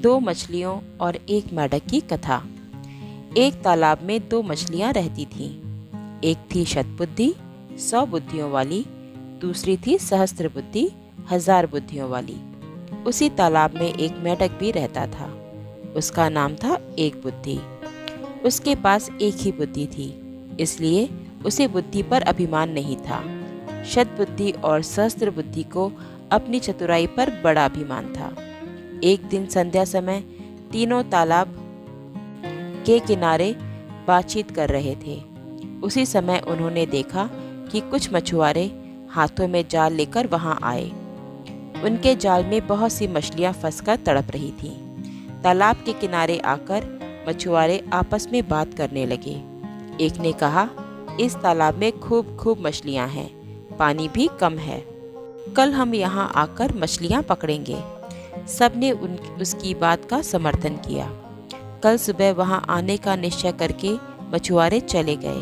दो मछलियों और एक मेंढक की कथा। एक तालाब में दो मछलियां रहती थीं। एक थी शतबुद्धि 100 बुद्धियों वाली, दूसरी थी सहस्त्र बुद्धि 1000 बुद्धियों वाली। उसी तालाब में एक मेंढक भी रहता था। उसका नाम था एक बुद्धि। उसके पास एक ही बुद्धि थी, इसलिए उसे बुद्धि पर अभिमान नहीं था। शतबुद्धि और सहस्त्र बुद्धि को अपनी चतुराई पर बड़ा अभिमान था। एक दिन संध्या समय तीनों तालाब के किनारे बातचीत कर रहे थे। उसी समय उन्होंने देखा कि कुछ मछुआरे हाथों में जाल लेकर वहां आए। उनके जाल में बहुत सी मछलियां फंसकर तड़प रही थीं। तालाब के किनारे आकर मछुआरे आपस में बात करने लगे। एक ने कहा, इस तालाब में खूब खूब मछलियां हैं, पानी भी कम है। कल हम यहाँ आकर मछलियां पकड़ेंगे। सबने उसकी बात का समर्थन किया। कल सुबह वहां आने का निश्चय करके मछुआरे चले गए।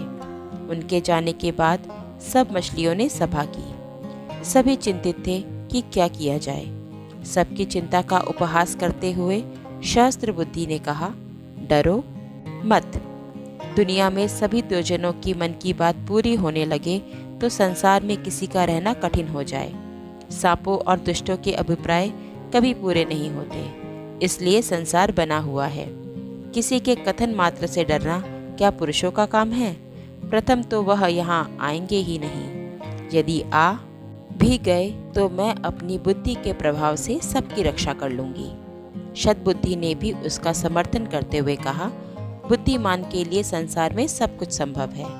उनके जाने के बाद सब मछलियों ने सभा की। सभी चिंतित थे कि क्या किया जाए। सबकी चिंता का उपहास करते हुए सहस्त्र बुद्धि ने कहा, डरो मत। दुनिया में सभी दुर्जनों की मन की बात पूरी होने लगे तो संसार में किसी का रहना कठिन हो जाए। सांपों और दुष्टों के अभिप्राय कभी पूरे नहीं होते, इसलिए संसार बना हुआ है। किसी के कथन मात्र से डरना क्या पुरुषों का काम है? प्रथम तो वह यहाँ आएंगे ही नहीं। यदि आ भी गए तो मैं अपनी बुद्धि के प्रभाव से सबकी रक्षा कर लूंगी। शतबुद्धि ने भी उसका समर्थन करते हुए कहा, बुद्धिमान के लिए संसार में सब कुछ संभव है।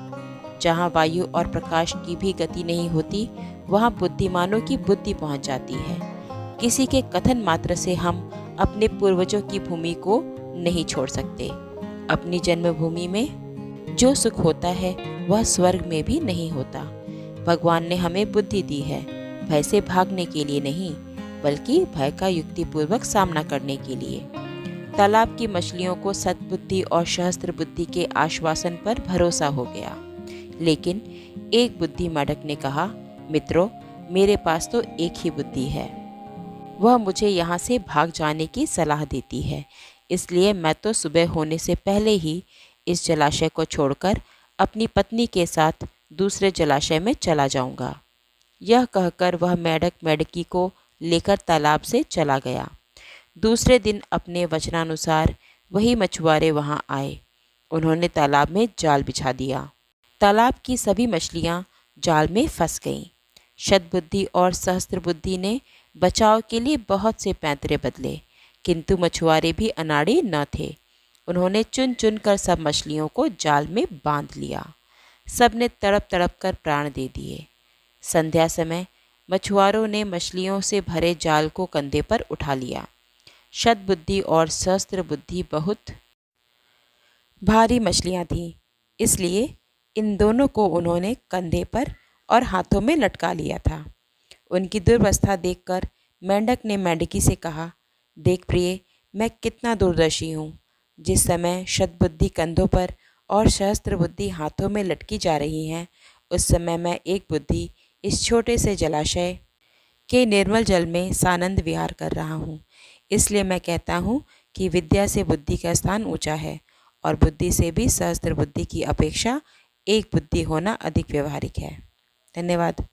जहाँ वायु और प्रकाश की भी गति नहीं होती, वहाँ बुद्धिमानों की बुद्धि पहुँच जाती है। किसी के कथन मात्र से हम अपने पूर्वजों की भूमि को नहीं छोड़ सकते। अपनी जन्मभूमि में जो सुख होता है वह स्वर्ग में भी नहीं होता। भगवान ने हमें बुद्धि दी है, भय से भागने के लिए नहीं, बल्कि भय का युक्तिपूर्वक सामना करने के लिए। तालाब की मछलियों को सद्बुद्धि और सहस्त्र बुद्धि के आश्वासन पर भरोसा हो गया। लेकिन एक बुद्धि मेंढक ने कहा, मित्रों, मेरे पास तो एक ही बुद्धि है। वह मुझे यहाँ से भाग जाने की सलाह देती है, इसलिए मैं तो सुबह होने से पहले ही इस जलाशय को छोड़कर अपनी पत्नी के साथ दूसरे जलाशय में चला जाऊंगा। यह कहकर वह मेंढक मेंढकी को लेकर तालाब से चला गया। दूसरे दिन अपने वचनानुसार वही मछुआरे वहां आए। उन्होंने तालाब में जाल बिछा दिया। तालाब की सभी मछलियां जाल में फंस गईं। शतबुद्धि और सहस्त्र बुद्धि ने बचाव के लिए बहुत से पैंतरे बदले, किंतु मछुआरे भी अनाड़ी न थे। उन्होंने चुन चुन कर सब मछलियों को जाल में बांध लिया। सब ने तड़प तड़प कर प्राण दे दिए। संध्या समय मछुआरों ने मछलियों से भरे जाल को कंधे पर उठा लिया। शतबुद्धि और सहस्त्र बुद्धि बहुत भारी मछलियां थीं, इसलिए इन दोनों को उन्होंने कंधे पर और हाथों में लटका लिया था। उनकी दुर्वस्था देखकर मेंढक ने मेंढकी से कहा, देख प्रिय, मैं कितना दूरदर्शी हूँ। जिस समय शतबुद्धि कंधों पर और सहस्त्र बुद्धि हाथों में लटकी जा रही हैं, उस समय मैं एक बुद्धि इस छोटे से जलाशय के निर्मल जल में सानंद विहार कर रहा हूँ। इसलिए मैं कहता हूँ कि विद्या से बुद्धि का स्थान ऊंचा है और बुद्धि से भी सहस्त्र बुद्धि की अपेक्षा एक बुद्धि होना अधिक व्यवहारिक है। धन्यवाद।